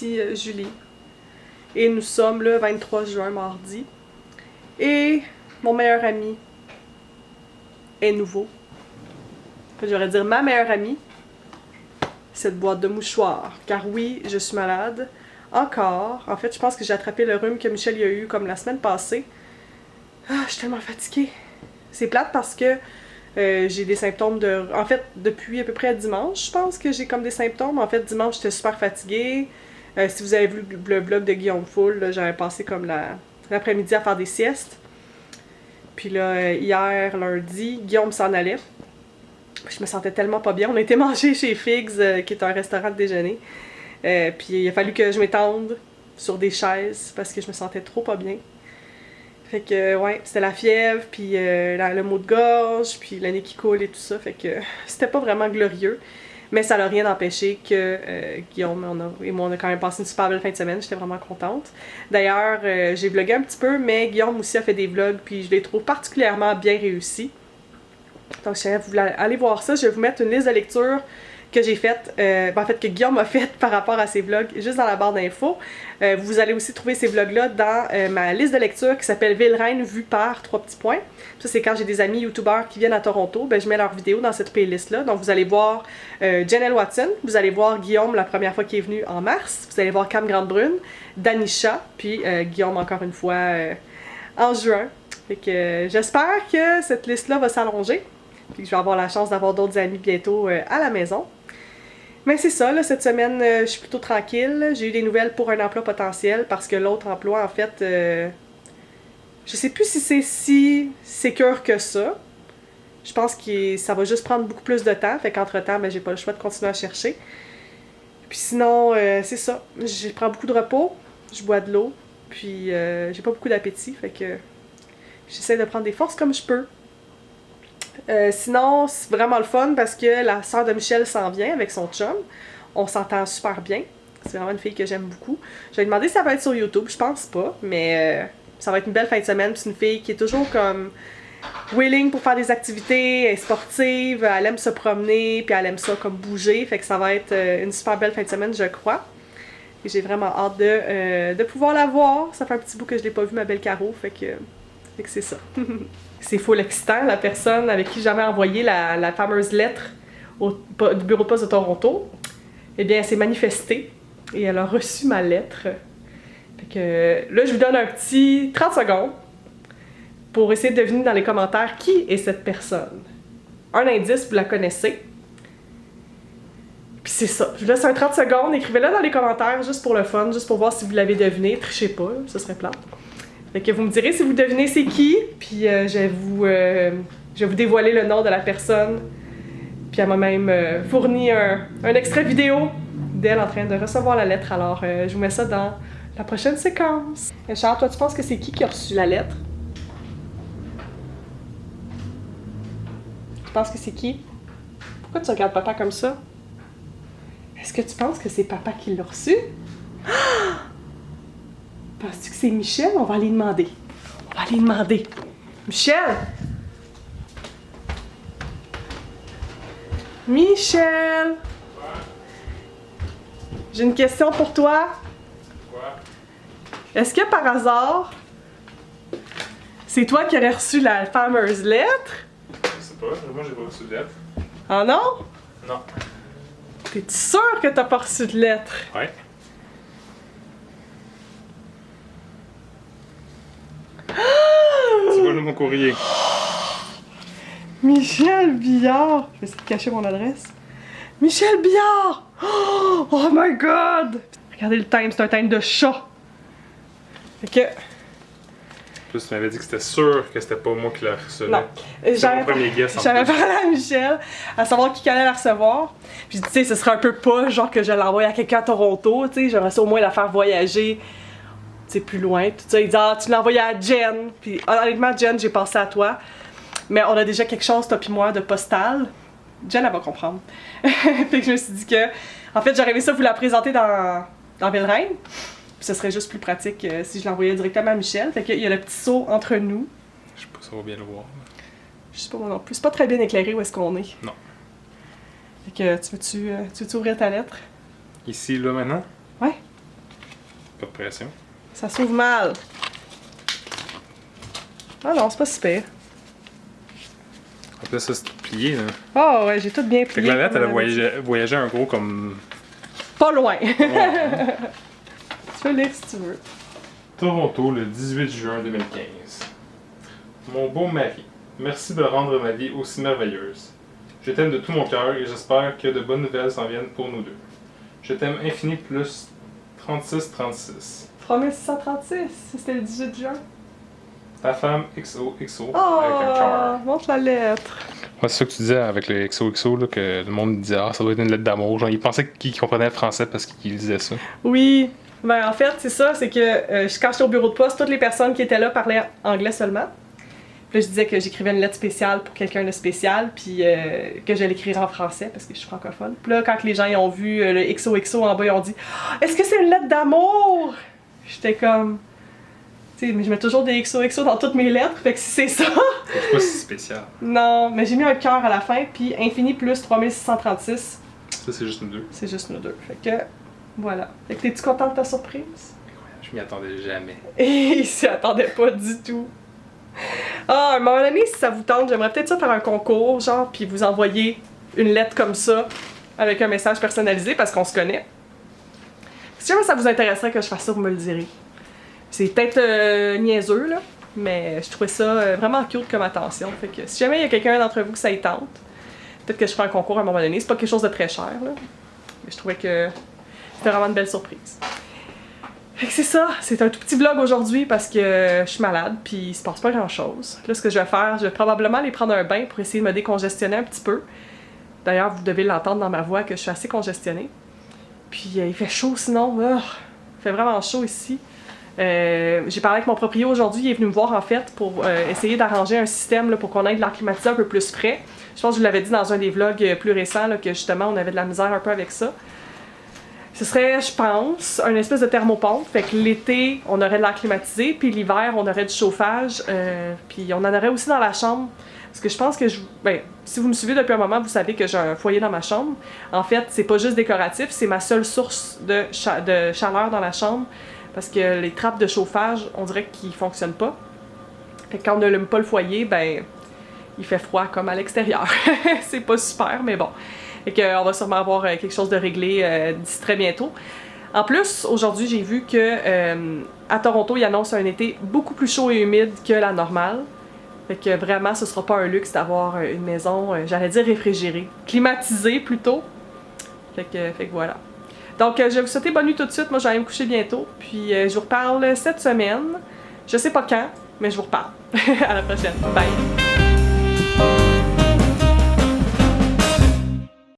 ici Julie. Et nous sommes le 23 juin, mardi. Et mon meilleur ami est nouveau. J'aurais dire ma meilleure amie, cette boîte de mouchoirs. Car oui, je suis malade. Encore. En fait, je pense que j'ai attrapé le rhume que Michel y a eu comme la semaine passée. Ah, je suis tellement fatiguée. C'est plate parce que j'ai des symptômes de... En fait, depuis à peu près dimanche, je pense que j'ai comme des symptômes. En fait, dimanche, j'étais super fatiguée. Si vous avez vu le vlog de Guillaume Foul, j'avais passé comme l'après-midi à faire des siestes. Puis là, hier, lundi, Guillaume s'en allait. Je me sentais tellement pas bien. On a été manger chez Figs, qui est un restaurant de déjeuner. Puis il a fallu que je m'étende sur des chaises parce que je me sentais trop pas bien. Fait que, ouais, c'était la fièvre, puis le mot de gorge, puis le nez qui coule et tout ça. Fait que c'était pas vraiment glorieux. Mais ça n'a rien empêché que Guillaume et moi, on a quand même passé une super belle fin de semaine. J'étais vraiment contente. D'ailleurs, j'ai vlogué un petit peu, mais Guillaume aussi a fait des vlogs, puis je les trouve particulièrement bien réussis. Donc, si vous voulez aller voir ça, je vais vous mettre une liste de lecture que j'ai faite, en fait que Guillaume a faite par rapport à ses vlogs, juste dans la barre d'infos. Vous allez aussi trouver ces vlogs-là dans ma liste de lecture qui s'appelle Ville-Reine vue par 3 petits points. Ça, c'est quand j'ai des amis youtubeurs qui viennent à Toronto, ben, je mets leurs vidéos dans cette playlist-là. Donc, vous allez voir Janelle Watson, vous allez voir Guillaume la première fois qu'il est venu en mars, vous allez voir Cam Grande-Brune, Danisha, puis Guillaume encore une fois en juin. Fait que j'espère que cette liste-là va s'allonger, puis que je vais avoir la chance d'avoir d'autres amis bientôt à la maison. Mais c'est ça, là, cette semaine, je suis plutôt tranquille. J'ai eu des nouvelles pour un emploi potentiel parce que l'autre emploi, en fait, je sais plus si c'est si sécure que ça. Je pense que ça va juste prendre beaucoup plus de temps, fait qu'entre-temps, ben, j'ai pas le choix de continuer à chercher. Puis sinon, c'est ça. Je prends beaucoup de repos, je bois de l'eau, puis j'ai pas beaucoup d'appétit, fait que j'essaie de prendre des forces comme je peux. Sinon, c'est vraiment le fun parce que la sœur de Michel s'en vient avec son chum. On s'entend super bien. C'est vraiment une fille que j'aime beaucoup. Je vais demander si ça va être sur YouTube, je pense pas, mais ça va être une belle fin de semaine. C'est une fille qui est toujours comme willing pour faire des activités, elle est sportive, elle aime se promener, puis elle aime ça comme bouger. Fait que ça va être une super belle fin de semaine, je crois. Et j'ai vraiment hâte de pouvoir la voir. Ça fait un petit bout que je l'ai pas vu, ma belle Caro, fait que c'est ça. C'est full excitant, la personne avec qui j'avais envoyé la fameuse lettre au bureau de poste de Toronto, eh bien, elle s'est manifestée et elle a reçu ma lettre. Fait que là, je vous donne un petit 30 secondes pour essayer de deviner dans les commentaires qui est cette personne. Un indice, vous la connaissez. Puis c'est ça. Je vous laisse un 30 secondes, écrivez-le dans les commentaires juste pour le fun, juste pour voir si vous l'avez deviné. Trichez pas, ce serait plate. Fait que vous me direz si vous devinez c'est qui, puis je vais vous dévoiler le nom de la personne. Puis elle m'a même fourni un extrait vidéo d'elle en train de recevoir la lettre. Alors je vous mets ça dans la prochaine séquence. Charles, toi tu penses que c'est qui a reçu la lettre? Tu penses que c'est qui? Pourquoi tu regardes papa comme ça? Est-ce que tu penses que c'est papa qui l'a reçu? Penses-tu que c'est Michel? On va aller demander. On va aller demander. Michel! Michel! Quoi? J'ai une question pour toi. Quoi? Est-ce que par hasard, c'est toi qui aurais reçu la fameuse lettre? Je sais pas, moi j'ai pas reçu de lettre. Ah non? Non. T'es-tu sûr que t'as pas reçu de lettre? Ouais. C'est quoi mon courrier? Michel Billard! Je vais essayer de cacher mon adresse. Michel Billard! Oh my god! Regardez le time, c'est un time de chat. Fait que... Plus tu m'avais dit que c'était sûr que c'était pas moi qui la recevais. Non. C'est mon premier guess en J'avais plus. parlé à Michel à savoir qui allait la recevoir. Puis tu sais, ce serait un peu pas genre que je l'envoie à quelqu'un à Toronto, tu sais, j'aimerais ça au moins la faire voyager, tu sais, plus loin. Puis tu sais, il dit ah, tu l'as envoyé à Jen. Puis honnêtement, Jen, j'ai pensé à toi. Mais on a déjà quelque chose, toi pis moi, de postal. Jen, elle va comprendre. Fait que je me suis dit que, en fait, j'aurais aimé ça vous la présenter dans Ville-Reine. Puis ce serait juste plus pratique si je l'envoyais directement à Michel. Fait qu'il y a le petit saut entre nous. Je sais pas si on va bien le voir. Je sais pas moi non plus. C'est pas très bien éclairé où est-ce qu'on est. Non. Fait que tu veux-tu ouvrir ta lettre? Ici, là, maintenant? Ouais. Pas de pression. Ça s'ouvre mal. Ah non, c'est pas si pire. Après ça, c'est tout plié, là. Oh ouais, j'ai tout bien Fait plié. que la lettre, elle a comme voyagé un gros comme... Pas loin. Ouais. Tu peux lire si tu veux. Toronto, le 18 juin 2015. Mon beau mari, merci de rendre ma vie aussi merveilleuse. Je t'aime de tout mon cœur et j'espère que de bonnes nouvelles s'en viennent pour nous deux. Je t'aime infini plus 3636. 3636, c'était le 18 juin. Ta femme XOXO Oh, avec un cœur. montre la lettre. Ouais, c'est ça que tu disais avec le XOXO, là, que le monde disait ah, ça doit être une lettre d'amour. Genre, ils pensaient qu'ils comprenaient le français parce qu'ils disaient ça. Oui, ben en fait, c'est ça, c'est que quand j'étais au bureau de poste, toutes les personnes qui étaient là parlaient anglais seulement. Puis là, je disais que j'écrivais une lettre spéciale pour quelqu'un de spécial, puis que je l'écrirais en français parce que je suis francophone. Puis là, quand les gens ils ont vu le XOXO en bas, ils ont dit ah, est-ce que c'est une lettre d'amour? J'étais comme. Tu sais, mais je mets toujours des XOXO dans toutes mes lettres, fait que si c'est ça. C'est pas si spécial. Non, mais j'ai mis un cœur à la fin, puis infini plus 3636. Ça, c'est juste nous deux. C'est juste nous deux. Fait que, voilà. Fait que t'es-tu content de ta surprise? Je m'y attendais jamais. Et il s'y attendait pas du tout. Ah, à un moment donné, si ça vous tente, j'aimerais peut-être ça faire un concours, genre, puis vous envoyer une lettre comme ça, avec un message personnalisé, parce qu'on se connaît. Si jamais ça vous intéresserait que je fasse ça, vous me le direz. C'est peut-être niaiseux, là, mais je trouvais ça vraiment cute comme attention. Fait que si jamais il y a quelqu'un d'entre vous que ça y tente, peut-être que je ferai un concours à un moment donné. C'est pas quelque chose de très cher, là. Mais je trouvais que c'était vraiment une belle surprise. Fait que c'est ça, c'est un tout petit vlog aujourd'hui parce que je suis malade puis il se passe pas grand chose. Là, ce que je vais faire, je vais probablement aller prendre un bain pour essayer de me décongestionner un petit peu. D'ailleurs, vous devez l'entendre dans ma voix que je suis assez congestionnée. Puis il fait chaud sinon, il fait vraiment chaud ici. J'ai parlé avec mon proprio aujourd'hui, il est venu me voir en fait pour essayer d'arranger un système là, pour qu'on ait de l'air climatisé un peu plus frais. Je pense que je vous l'avais dit dans un des vlogs plus récents là, que justement on avait de la misère un peu avec ça. Ce serait, je pense, une espèce de thermopompe. Fait que l'été, on aurait de l'air climatisé, puis l'hiver, on aurait du chauffage. Puis on en aurait aussi dans la chambre. Parce que je pense que, si vous me suivez depuis un moment, vous savez que j'ai un foyer dans ma chambre. En fait, c'est pas juste décoratif, c'est ma seule source de chaleur dans la chambre. Parce que les trappes de chauffage, on dirait qu'ils fonctionnent pas. Fait que quand on n'allume pas le foyer, ben, il fait froid comme à l'extérieur. C'est pas super, mais bon. Fait qu'on va sûrement avoir quelque chose de réglé d'ici très bientôt. En plus, aujourd'hui, j'ai vu que à Toronto, ils annoncent un été beaucoup plus chaud et humide que la normale. Fait que vraiment, ce sera pas un luxe d'avoir une maison, j'allais dire réfrigérée, climatisée plutôt. Fait que voilà. Donc, je vais vous souhaiter bonne nuit tout de suite. Moi, je vais aller me coucher bientôt. Puis, je vous reparle cette semaine. Je sais pas quand, mais je vous reparle. À la prochaine. Bye!